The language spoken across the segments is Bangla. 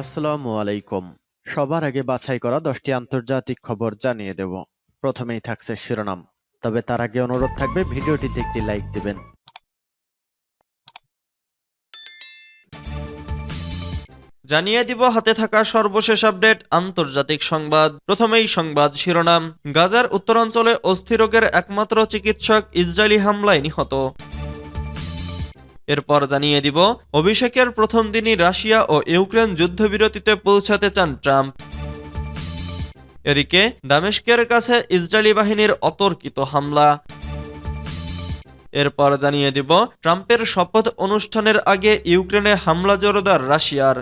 আসসালামু আলাইকুম। সবার আগে বাছাই করা 10টি আন্তর্জাতিক খবর জানিয়ে দেব। প্রথমেই থাকছে শিরোনাম। তবে তার আগে অনুরোধ থাকবে ভিডিওটিতে একটি লাইক দিবেন। জানিয়ে দিব হাতে থাকা সর্বশেষ আপডেট আন্তর্জাতিক সংবাদ। প্রথমেই সংবাদ শিরোনাম। গাজার উত্তরাঞ্চলে অস্থির রোগের একমাত্র চিকিৎসক ইসরায়েলি হামলায় নিহত। এরপর জানিয়ে দিব অভিষেকের প্রথম দিনই রাশিয়া ও ইউক্রেন যুদ্ধবিরতিতে পৌঁছাতে চান ট্রাম্প। এদিকে দামেস্কের কাছে ইসরায়েলি বাহিনীর অতর্কিত হামলা। এরপর জানিয়ে দিব ট্রাম্পের শপথ অনুষ্ঠানের আগে ইউক্রেনে হামলা জোরদার রাশিয়ার।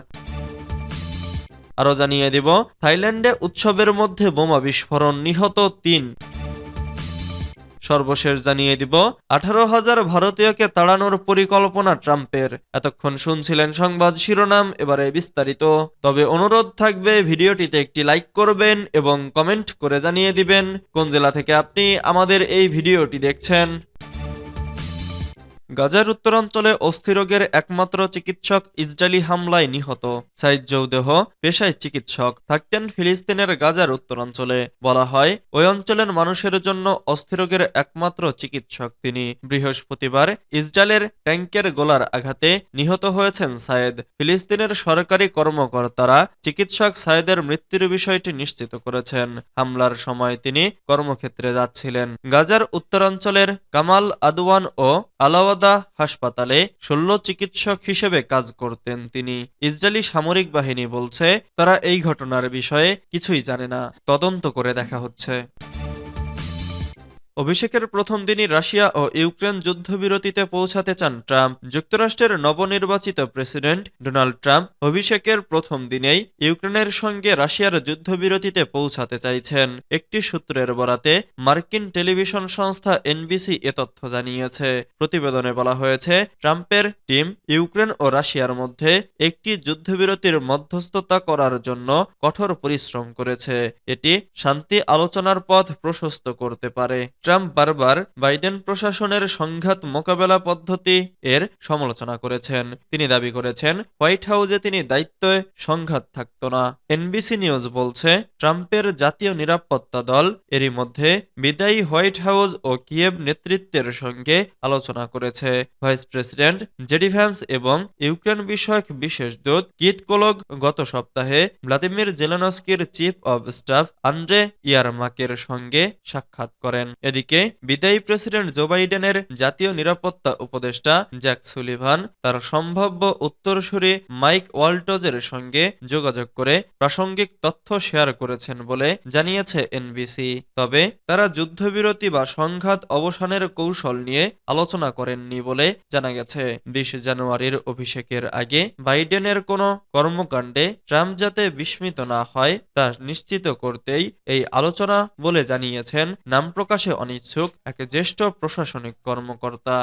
আরও জানিয়ে দিব থাইল্যান্ডে উৎসবের মধ্যে বোমা বিস্ফোরণ, নিহত ৩। সর্বশেষ জানিয়ে দিব 18,000 ভারতীয়কে তাড়ানোর পরিকল্পনা ট্রাম্পের। এতক্ষণ শুনছিলেন সংবাদ শিরোনাম, এবারে বিস্তারিত। তবে অনুরোধ থাকবে ভিডিওটিতে একটি লাইক করবেন এবং কমেন্ট করে জানিয়ে দিবেন কোন জেলা থেকে আপনি আমাদের এই ভিডিওটি দেখছেন। গাজার উত্তরাঞ্চলে অস্থির রোগের একমাত্র চিকিৎসক ইসরায়েলি হামলায় নিহত। সাইদ জৌদেহ পেশায় চিকিৎসক, থাকতেন ফিলিস্তিনের গাজার উত্তরাঞ্চলে। বলা হয় ওই অঞ্চলের মানুষের জন্য অস্থির রোগের একমাত্র চিকিৎসক তিনি। বৃহস্পতিবার ইসরায়েলের ট্যাঙ্কের গোলার আঘাতে নিহত হয়েছেন সায়েদ। ফিলিস্তিনের সরকারি কর্মকর্তারা চিকিৎসক সায়েদের মৃত্যুর বিষয়টি নিশ্চিত করেছেন। হামলার সময় তিনি কর্মক্ষেত্রে যাচ্ছিলেন। গাজার উত্তরাঞ্চলের কামাল আদওয়ান ও আলাওয়াদা হাসপাতালে শল্য চিকিৎসক হিসেবে কাজ করতেন তিনি। ইসরায়েলি সামরিক বাহিনী বলছে তারা এই ঘটনার বিষয়ে কিছুই জানে না, তদন্ত করে দেখা হচ্ছে। অভিষেকের প্রথম দিনই রাশিয়া ও ইউক্রেন যুদ্ধবিরতিতে পৌঁছাতে চান ট্রাম্প। যুক্তরাষ্ট্রের নবনির্বাচিত প্রেসিডেন্ট ডোনাল্ড ট্রাম্প অভিষেকের প্রথম দিনেই ইউক্রেনের সঙ্গে রাশিয়ার যুদ্ধবিরতিতে পৌঁছাতে চাইছেন। একটি সূত্রের বরাতে মার্কিন টেলিভিশন সংস্থা এনবিসি এ তথ্য জানিয়েছে। প্রতিবেদনে বলা হয়েছে ট্রাম্পের টিম ইউক্রেন ও রাশিয়ার মধ্যে একটি যুদ্ধবিরতির মধ্যস্থতা করার জন্য কঠোর পরিশ্রম করেছে। এটি শান্তি আলোচনার পথ প্রশস্ত করতে পারে। ট্রাম্প বারবার বাইডেন প্রশাসনের সংঘাত মোকাবেলা পদ্ধতি এর সমালোচনা করেছেন। তিনি দাবি করেছেন হোয়াইট হাউসে তিনি দায়িত্বে সংঘাত থাকত না। এনবিসি নিউজ বলছে ট্রাম্পের জাতীয় নিরাপত্তা দল এরই মধ্যে বিদায়ী হোয়াইট হাউস ও কিয়েভ নেতৃত্বের সঙ্গে আলোচনা করেছে। ভাইস প্রেসিডেন্ট জেডি ভ্যান্স এবং ইউক্রেন বিষয়ক বিশেষ দূত কিট কোলগ গত সপ্তাহে ভ্লাদিমির জেলেনস্কির চিফ অব স্টাফ আন্দ্রে ইয়ারমাকের সঙ্গে সাক্ষাৎ করেন। এদিকে বিদায়ী প্রেসিডেন্ট জো বাইডেনের জাতীয় নিরাপত্তা উপদেষ্টা জ্যাক সুলিভান তার সম্ভাব্য উত্তরসূরি মাইক ওয়াল্টজের সঙ্গে যোগাযোগ করে প্রাসঙ্গিক তথ্য শেয়ার করেছেন বলে জানিয়েছে এনবিসি। তবে তারা যুদ্ধবিরতি বা সংঘাত অবসানের কৌশল নিয়ে আলোচনা করেননি বলে জানা গেছে। 20 জানুয়ারির অভিষেকের আগে বাইডেনের কোনো কর্মকাণ্ডে ট্রাম্প যাতে বিস্মিত না হয় তা নিশ্চিত করতেই এই আলোচনা বলে জানিয়েছেন নাম প্রকাশে অনিচ্ছুক এক জ্যেষ্ঠ প্রশাসনিক কর্মকর্তা।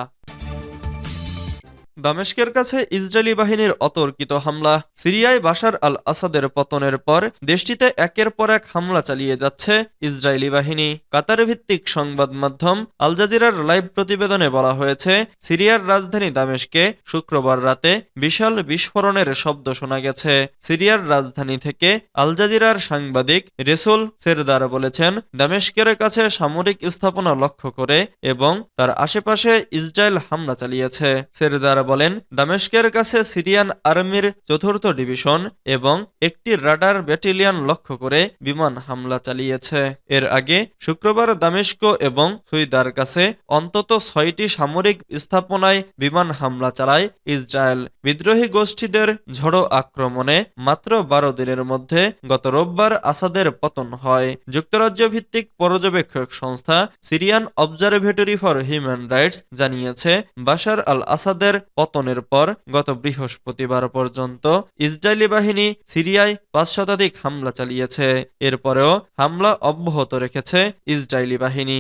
দামেস্কের কাছে ইসরায়েলি বাহিনীর অতর্কিত হামলা। সিরিয়ায় বাশার আল আসাদের পতনের পর দেশটিতে একের পর এক হামলা চালিয়ে যাচ্ছে ইসরায়েলি বাহিনী। কাতার ভিত্তিক সংবাদ মাধ্যম আল জাজিরার লাইভ প্রতিবেদনে বলা হয়েছে সিরিয়ার রাজধানী দামেস্কে শুক্রবার রাতে বিশাল বিস্ফোরণের শব্দ শোনা গেছে। সিরিয়ার রাজধানী থেকে আল জাজিরার সাংবাদিক রেসুল সেরদার বলেছেন দামেস্কের কাছে সামরিক স্থাপনা লক্ষ্য করে এবং তার আশেপাশে ইসরায়েল হামলা চালিয়েছে। সেরদার বলেন দামেস্কের কাছে সিরিয়ান আর্মির 4th ডিভিশন এবং একটি রাডার ব্যাটালিয়ন লক্ষ্য করে বিমান হামলা চালিয়েছে। এর আগে শুক্রবার দামেস্ক এবং সুইদার কাছে অন্তত 6টি সামরিক স্থাপনায় বিমান হামলা চালায় ইসরায়েল। বিদ্রোহী গোষ্ঠীদের ঝড়ো আক্রমণে মাত্র 12 দিনের মধ্যে গত রোববার আসাদের পতন হয়। যুক্তরাজ্য ভিত্তিক পর্যবেক্ষক সংস্থা Syrian observatory for human rights জানিয়েছে বাশার আল আসাদের পতনের পর গত বৃহস্পতিবার পর্যন্ত ইসরায়েলি বাহিনী সিরিয়ায় 5 শতাধিক হামলা চালিয়েছে। এরপরেও হামলা অব্যাহত রেখেছে ইসরায়েলি বাহিনী।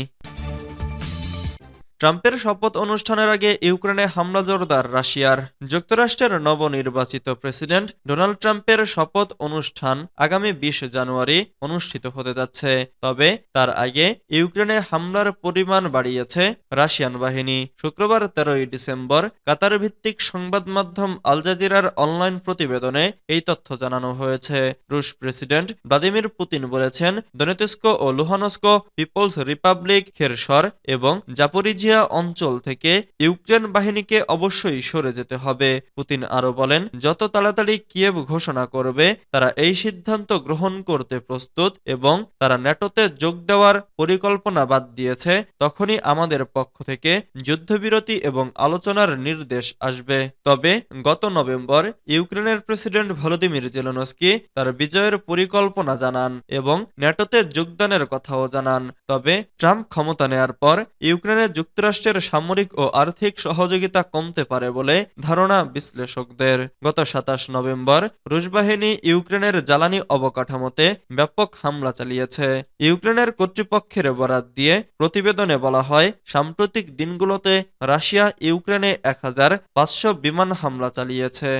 ট্রাম্পের শপথ অনুষ্ঠানের আগে ইউক্রেনে হামলা জোরদার রাশিয়ার। যুক্তরাষ্ট্রের নবনির্বাচিত প্রেসিডেন্ট ডোনাল্ড ট্রাম্পের শপথ অনুষ্ঠান আগামী ২০ জানুয়ারি অনুষ্ঠিত হতে যাচ্ছে। তবে তার আগে ইউক্রেনে হামলার পরিমাণ বাড়িয়েছে রাশিয়ান বাহিনী। শুক্রবার ১৩ ডিসেম্বর কাতার ভিত্তিক সংবাদ মাধ্যম আল জাজিরার অনলাইন প্রতিবেদনে এই তথ্য জানানো হয়েছে। রুশ প্রেসিডেন্ট ভ্লাদিমির পুতিন বলেছেন, দনেতস্ক ও লুহানস্ক পিপলস রিপাবলিক, খেরসর এবং জাপোরিজিয়া অঞ্চল থেকে ইউক্রেন বাহিনীকে অবশ্যই সরে যেতে হবে। পুতিন আরও বলেন, যত তাড়াতাড়ি কিয়েভ ঘোষণা করবে তারা এই সিদ্ধান্ত গ্রহণ করতে প্রস্তুত এবং তারা ন্যাটোতে যোগ দেওয়ার পরিকল্পনা বাদ দিয়েছে, তখনই আমাদের পক্ষ থেকে যুদ্ধবিরতি এবং আলোচনার নির্দেশ আসবে। তবে গত নভেম্বর ইউক্রেনের প্রেসিডেন্ট ভলোদিমির জেলেনস্কি তার বিজয়ের পরিকল্পনা জানান এবং ন্যাটোতে যোগদানের কথাও জানান। তবে ট্রাম্প ক্ষমতা নেয়ার পর ইউক্রেনে যুক্তরাষ্ট্রের সামরিক ও আর্থিক সহযোগিতা কমতে পারে বলে ধারণা বিশ্লেষকদের। গত ২৭ নভেম্বর রুশ বাহিনী ইউক্রেনের জ্বালানি অবকাঠামোতে ব্যাপক হামলা চালিয়েছে। ইউক্রেনের কর্তৃপক্ষের বরাত দিয়ে প্রতিবেদনে বলা হয়, সাম্প্রতিক দিনগুলোতে রাশিয়া ইউক্রেনে ১৫০০ বিমান হামলা চালিয়েছে।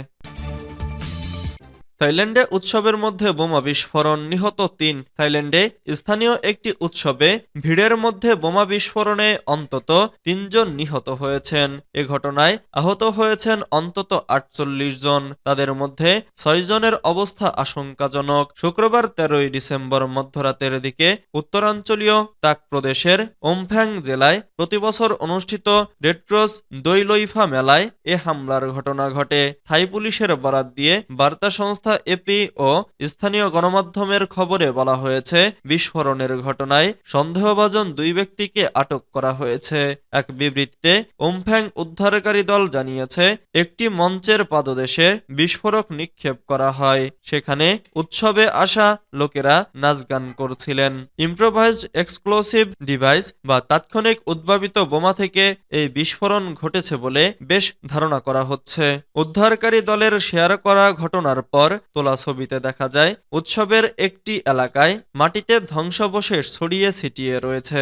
থাইল্যান্ডে উৎসবের মধ্যে বোমা বিস্ফোরণ, নিহত ৩। থাইল্যান্ডে স্থানীয় একটি উৎসবে ভিড়ের মধ্যে বোমা বিস্ফোরণে অন্তত ৩ জন নিহত হয়েছেন। এ ঘটনায় আহত হয়েছেন অন্তত ৪৮ জন। তাদের মধ্যে ৬ জনের অবস্থা আশঙ্কাজনক। শুক্রবার ১৩ ডিসেম্বর মধ্যরাতের দিকে উত্তরাঞ্চলীয় তাক প্রদেশের ওমফ্যাং জেলায় প্রতিবছর অনুষ্ঠিত রেডক্রস দৈলইফা মেলায় এ হামলার ঘটনা ঘটে। থাই পুলিশের বরাত দিয়ে বার্তা সংস্থা এপি ও স্থানীয় গণমাধ্যমের খবরে বলা হয়েছে, বিস্ফোরণের ঘটনায় সন্দেহভাজন ২ ব্যক্তিকে আটক করা হয়েছে। এক বিবৃতিতে ওমফ্যাং উদ্ধারকারী দল জানিয়েছে, একটি মঞ্চের পাদদেশে বিস্ফোরক নিক্ষেপ করা হয়। সেখানে উৎসবে আসা লোকেরা নাচগান করছিলেন। ইম্প্রোভাইজড এক্সপ্লোসিভ ডিভাইস বা তাৎক্ষণিক উদ্ভাবিত বোমা থেকে এই বিস্ফোরণ ঘটেছে বলে বেশ ধারণা করা হচ্ছে। উদ্ধারকারী দলের শেয়ার করা ঘটনার পর তোলা ছবিতে দেখা যায়, উৎসবের একটি এলাকায় মাটিতে ধ্বংসাবশেষ ছড়িয়ে ছিটিয়ে রয়েছে।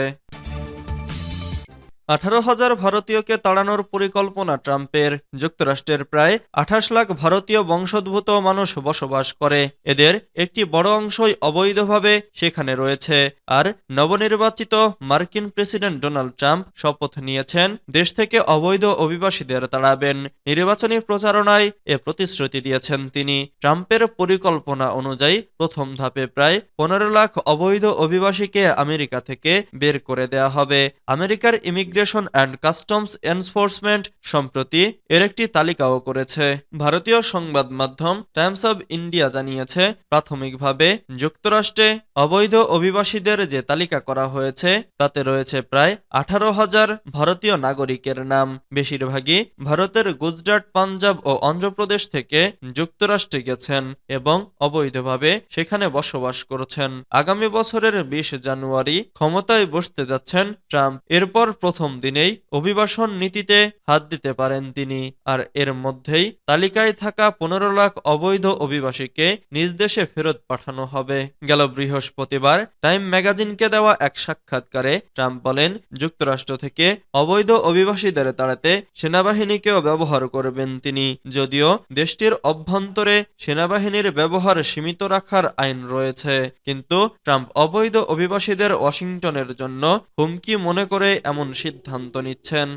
১৮,০০০ ভারতীয়কে তাড়ানোর পরিকল্পনা ট্রাম্পের। যুক্তরাষ্ট্রের প্রায় ২৮ লাখ ভারতীয় বংশোদ্ভূত মানুষ বসবাস করে। এদের একটি বড় অংশই অবৈধভাবে সেখানে রয়েছে। আর নবনির্বাচিত মার্কিন প্রেসিডেন্ট ডোনাল্ড ট্রাম্প শপথ নিয়েছেন দেশ থেকে অবৈধ অভিবাসীদের তাড়াবেন। নির্বাচনী প্রচারণায় এ প্রতিশ্রুতি দিয়েছেন তিনি। ট্রাম্পের পরিকল্পনা অনুযায়ী প্রথম ধাপে প্রায় ১৫ লাখ অবৈধ অভিবাসীকে আমেরিকা থেকে বের করে দেয়া হবে। আমেরিকার ইমিগ্রেশন অ্যান্ড কাস্টমস এনফোর্সমেন্ট সম্প্রতি এর একটি তালিকাও করেছে। ভারতীয় সংবাদ মাধ্যম টাইমস অব ইন্ডিয়া জানিয়েছে, প্রাথমিকভাবে যুক্তরাষ্ট্রে অবৈধ অভিবাসীদের যে তালিকা করা হয়েছে তাতে রয়েছে প্রায় ১৮,০০০ ভারতীয় নাগরিকের নাম। বেশিরভাগই ভারতের গুজরাট, পাঞ্জাব ও অন্ধ্রপ্রদেশ থেকে যুক্তরাষ্ট্রে গেছেন এবং অবৈধভাবে সেখানে বসবাস করছেন। আগামী বছরের ২০ জানুয়ারি ক্ষমতায় বসতে যাচ্ছেন ট্রাম্প। এরপর প্রথম দিনেই অভিবাসন নীতিতে হাত দিতে পারেন তিনি। আর এর মধ্যেই তালিকায় থাকা ১৫ লাখ অবৈধ অভিবাসীকে নিজ দেশে ফেরত পাঠানো হবে। গেল বৃহস্পতিবার টাইম ম্যাগাজিনকে দেওয়া এক সাক্ষাৎকারে ট্রাম্প বলেন, যুক্তরাষ্ট্র থেকে অবৈধ অভিবাসীদের তাড়াতে সেনাবাহিনীকেও ব্যবহার করবেন তিনি। যদিও দেশটির অভ্যন্তরে সেনাবাহিনীর ব্যবহার সীমিত রাখার আইন রয়েছে, কিন্তু ট্রাম্প অবৈধ অভিবাসীদের ওয়াশিংটনের জন্য হুমকি মনে করে এমন সিদ্ধান্ত নিচ্ছেন।